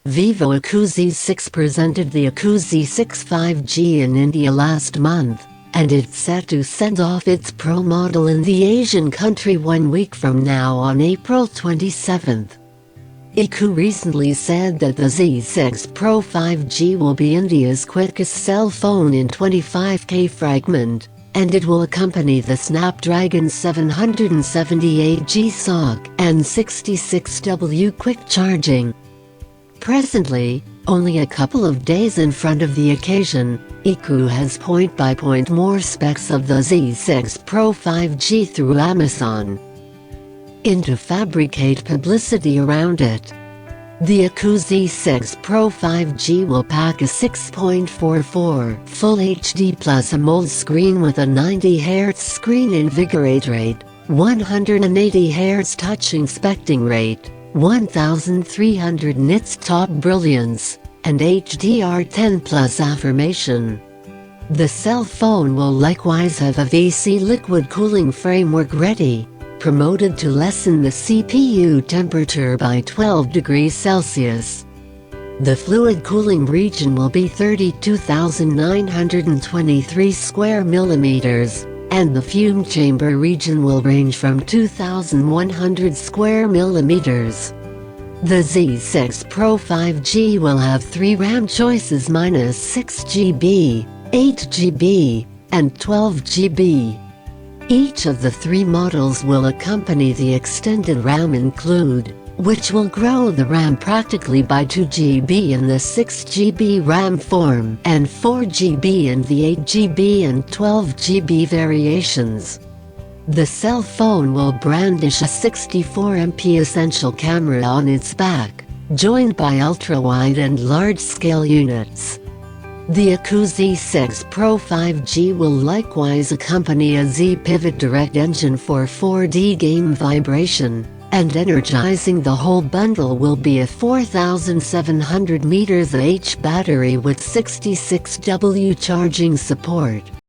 Vivo IQOO Z6 presented the IQOO Z6 5G in India last month, and it's set to send off its Pro model in the Asian country 1 week from now on April 27. IQOO recently said that the Z6 Pro 5G will be India's quickest cell phone in 25K fragment, and it will accompany the Snapdragon 778G SoC and 66W quick charging. Presently, only a couple of days in front of the occasion, IQOO has point-by-point more specs of the Z6 Pro 5G through Amazon to fabricate publicity around it. The IQOO Z6 Pro 5G will pack a 6.44 Full HD Plus AMOLED screen with a 90Hz screen invigorate rate, 180Hz touch inspecting rate, 1300 nits top brilliance, and HDR10+ affirmation. The cell phone will likewise have a VC liquid cooling framework ready, promoted to lessen the CPU temperature by 12 degrees Celsius. The fluid cooling region will be 32,923 square millimeters, and the fume chamber region will range from 2,100 square millimeters. The Z6 Pro 5G will have 3 RAM choices -6GB, 8GB, and 12GB. Each of the 3 models will accompany the extended RAM include, which will grow the RAM practically by 2GB in the 6GB RAM form and 4GB in the 8GB and 12GB variations. The cell phone will brandish a 64MP essential camera on its back, joined by ultrawide and large-scale units. The IQOO Z6 Pro 5G will likewise accompany a Z-Pivot direct engine for 4D game vibration, and energizing the whole bundle will be a 4,700 mAh battery with 66W charging support.